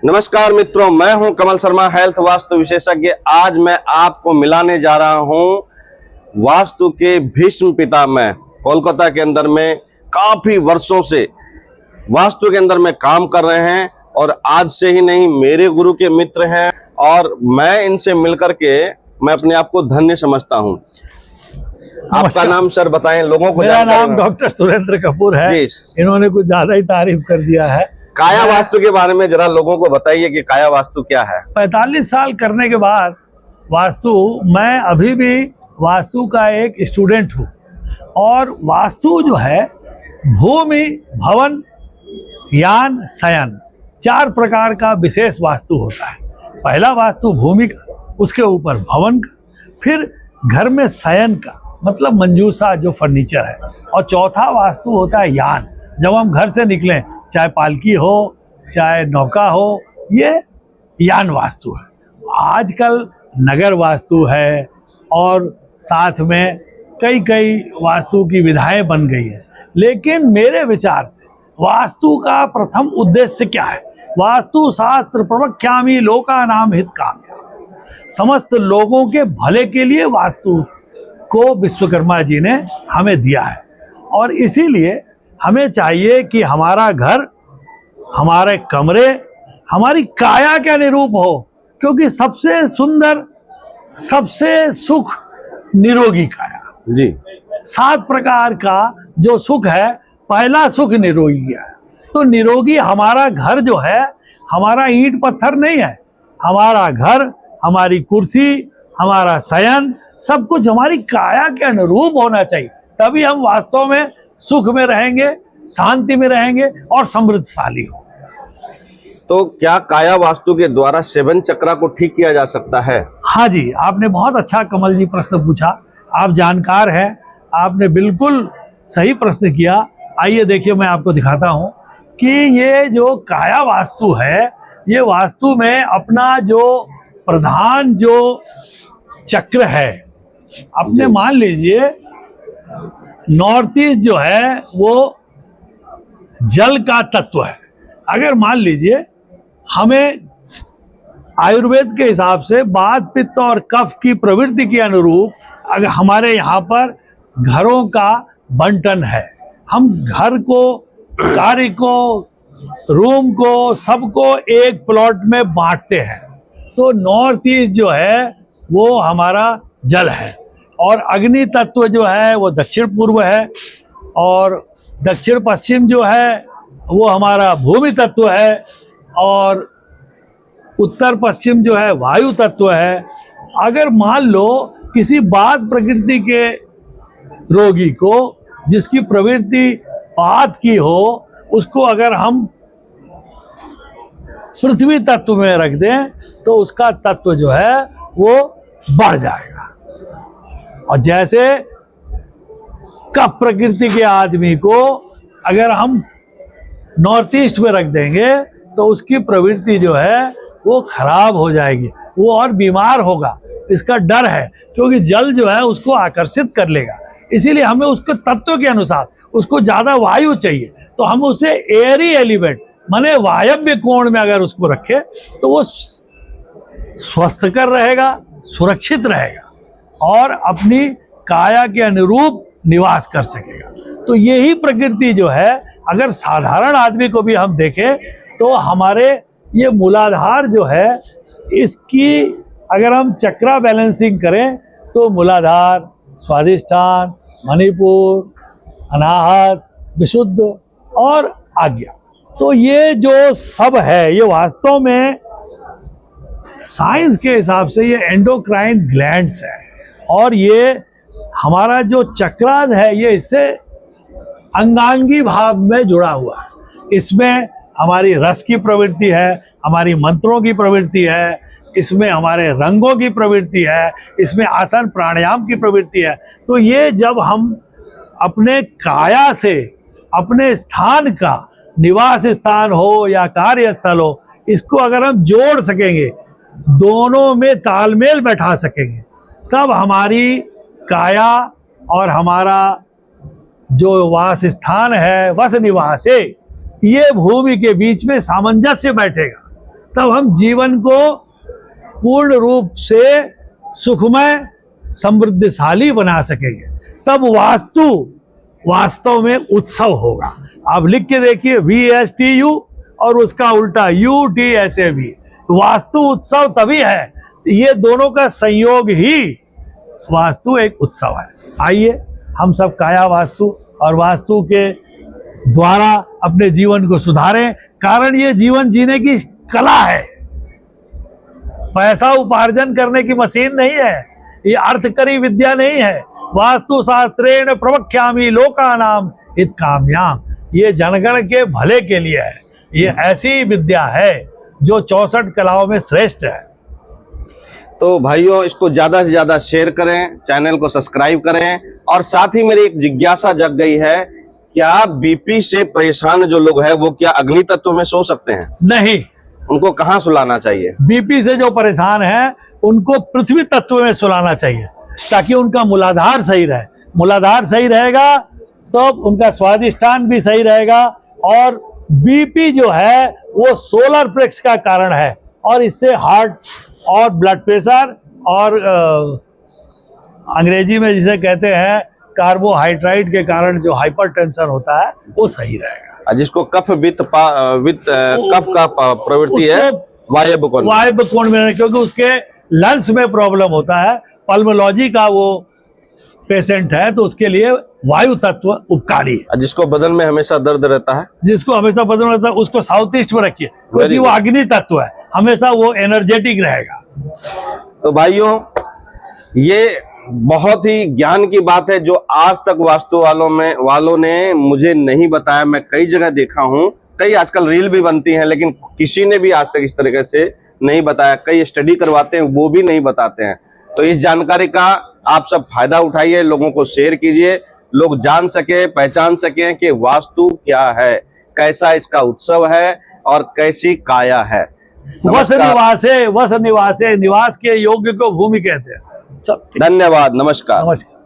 नमस्कार मित्रों, मैं हूं कमल शर्मा, हेल्थ वास्तु विशेषज्ञ। आज मैं आपको मिलाने जा रहा हूं वास्तु के भीष्म पितामह। कोलकाता के अंदर में काफी वर्षों से वास्तु के अंदर में काम कर रहे हैं और आज से ही नहीं, मेरे गुरु के मित्र हैं और मैं इनसे मिलकर के मैं अपने आप को धन्य समझता हूं। आपका नाम सर बताएं लोगों को। मेरा नाम डॉक्टर सुरेंद्र कपूर है। इन्होंने कुछ ज्यादा ही तारीफ कर दिया है। काया वास्तु के बारे में जरा लोगों को बताइए कि काया वास्तु क्या है। 45 साल करने के बाद वास्तु, मैं अभी भी वास्तु का एक स्टूडेंट हूँ। और वास्तु जो है, भूमि, भवन, यान, शयन, 4 प्रकार का विशेष वास्तु होता है। पहला वास्तु भूमि का, उसके ऊपर भवन का, फिर घर में शयन का मतलब मंजूसा जो फर्नीचर है, और चौथा वास्तु होता है यान। जब हम घर से निकलें, चाहे पालकी हो चाहे नौका हो, ये यान वास्तु है। आजकल नगर वास्तु है और साथ में कई वास्तु की विधाएं बन गई है। लेकिन मेरे विचार से वास्तु का प्रथम उद्देश्य क्या है? वास्तु शास्त्र प्रवक्ष्यामि लोकानां हितकाम्य। समस्त लोगों के भले के लिए वास्तु को विश्वकर्मा जी ने हमें दिया है। और इसीलिए हमें चाहिए कि हमारा घर, हमारे कमरे, हमारी काया के अनुरूप हो। क्योंकि सबसे सुंदर, सबसे सुख निरोगी काया जी। 7 प्रकार का जो सुख है, पहला सुख निरोगी है। तो निरोगी हमारा घर जो है, हमारा ईंट पत्थर नहीं है। हमारा घर, हमारी कुर्सी, हमारा शयन, सब कुछ हमारी काया के अनुरूप होना चाहिए। तभी हम वास्तव में सुख में रहेंगे, शांति में रहेंगे और समृद्धशाली हो। तो क्या काया वास्तु के द्वारा 7 चक्रा को ठीक किया जा सकता है? हाँ जी, आपने बहुत अच्छा कमल जी प्रश्न पूछा। आप जानकार हैं, आपने बिल्कुल सही प्रश्न किया। आइए देखिए, मैं आपको दिखाता हूँ कि ये जो काया वास्तु है, ये वास्तु में अपना जो प्रधान जो चक्र है, अपने मान लीजिए नॉर्थ ईस्ट जो है वो जल का तत्व है। अगर मान लीजिए हमें आयुर्वेद के हिसाब से वात, पित्त और कफ की प्रवृत्ति के अनुरूप अगर हमारे यहाँ पर घरों का बंटन है, हम घर को, कार्य को, रूम को, सबको एक प्लॉट में बांटते हैं। तो नॉर्थ ईस्ट जो है वो हमारा जल है और अग्नि तत्व जो है वो दक्षिण पूर्व है, और दक्षिण पश्चिम जो है वो हमारा भूमि तत्व है, और उत्तर पश्चिम जो है वायु तत्व है। अगर मान लो किसी वात प्रकृति के रोगी को, जिसकी प्रवृत्ति वात की हो, उसको अगर हम पृथ्वी तत्व में रख दें तो उसका तत्व जो है वो बढ़ जाएगा। और जैसे कफ प्रकृति के आदमी को अगर हम नॉर्थ ईस्ट में रख देंगे तो उसकी प्रवृत्ति जो है वो खराब हो जाएगी, वो और बीमार होगा। इसका डर है, क्योंकि जल जो है उसको आकर्षित कर लेगा। इसीलिए हमें उसके तत्व के अनुसार, उसको ज़्यादा वायु चाहिए तो हम उसे एयरी एलिमेंट माने वायव्य कोण में अगर उसको रखें तो वो स्वस्थकर रहेगा, सुरक्षित रहेगा और अपनी काया के अनुरूप निवास कर सकेगा। तो यही प्रकृति जो है, अगर साधारण आदमी को भी हम देखें तो हमारे ये मूलाधार जो है, इसकी अगर हम चक्रा बैलेंसिंग करें तो मूलाधार, स्वादिष्ठान, मणिपुर, अनाहत, विशुद्ध और आज्ञा, तो ये जो सब है, ये वास्तव में साइंस के हिसाब से ये एंडोक्राइन ग्लैंड्स है। और ये हमारा जो चक्रास है, ये इससे अंगांगी भाव में जुड़ा हुआ है। इसमें हमारी रस की प्रवृत्ति है, हमारी मंत्रों की प्रवृत्ति है, इसमें हमारे रंगों की प्रवृत्ति है, इसमें आसन प्राणायाम की प्रवृत्ति है। तो ये जब हम अपने काया से अपने स्थान का, निवास स्थान हो या कार्यस्थल हो, इसको अगर हम जोड़ सकेंगे, दोनों में तालमेल बैठा सकेंगे, तब हमारी काया और हमारा जो वास स्थान है, वस निवास है, ये भूमि के बीच में सामंजस्य बैठेगा। तब हम जीवन को पूर्ण रूप से सुखमय समृद्धिशाली बना सकेंगे। तब वास्तु वास्तव में उत्सव होगा। आप लिख के देखिए VSTU और उसका उल्टा UTSAV। वास्तु उत्सव तभी है, ये दोनों का संयोग ही वास्तु एक उत्सव है। आइए हम सब काया वास्तु और वास्तु के द्वारा अपने जीवन को सुधारें, कारण ये जीवन जीने की कला है, पैसा उपार्जन करने की मशीन नहीं है, ये अर्थकरी विद्या नहीं है। वास्तु शास्त्रेण प्रवक्ष्यामि लोकानाम हित काम्याम, ये जनगण के भले के लिए है। ये ऐसी विद्या है जो 64 कलाओं में श्रेष्ठ है। तो भाइयों, इसको ज़्यादा से ज़्यादा शेयर करें, चैनल को सब्सक्राइब करें। और साथ ही मेरी एक जिज्ञासा जग गई है, क्या बीपी से परेशान जो लोग हैं वो क्या अग्नि तत्व में सो सकते हैं? नहीं, उनको कहाँ सुलाना चाहिए? बीपी से जो परेशान है उनको पृथ्वी तत्व में सुलाना चाहिए, ताकि उनका मूलाधार सही रहे। मूलाधार सही रहेगा तो उनका स्वादिष्टान भी सही रहेगा। और बीपी जो है वो सोलर प्लेक्स का कारण है, और इससे हार्ट और ब्लड प्रेशर और अंग्रेजी में जिसे कहते हैं कार्बोहाइड्रेट के कारण जो हाइपरटेंशन होता है वो सही रहेगा। जिसको कफ वित्त कफ का प्रवृत्ति है, वायव्य कोण में, क्योंकि उसके लंग्स में प्रॉब्लम होता है, पल्मोलॉजी का वो पेशेंट है, तो उसके लिए वायु तत्व उपकारी है। जिसको बदन में हमेशा दर्द रहता है, जिसको हमेशा बदन में रहता है, उसको साउथ ईस्ट में रखिए, क्योंकि वो अग्नि तत्व है, हमेशा वो एनर्जेटिक रहेगा। तो भाइयों, ये बहुत ही ज्ञान की बात है जो आज तक वास्तु वालों ने मुझे नहीं बताया। मैं कई जगह देखा हूँ, कई आजकल रील भी बनती हैं, लेकिन किसी ने भी आज तक इस तरीके से नहीं बताया। कई स्टडी करवाते हैं, वो भी नहीं बताते हैं। तो इस जानकारी का आप सब फायदा उठाइए, लोगों को शेयर कीजिए, लोग जान सके, पहचान सकें कि वास्तु क्या है, कैसा इसका उत्सव है और कैसी काया है। वस निवासे निवास के योग्य को भूमि कहते हैं। धन्यवाद, नमस्कार। नमस्कार।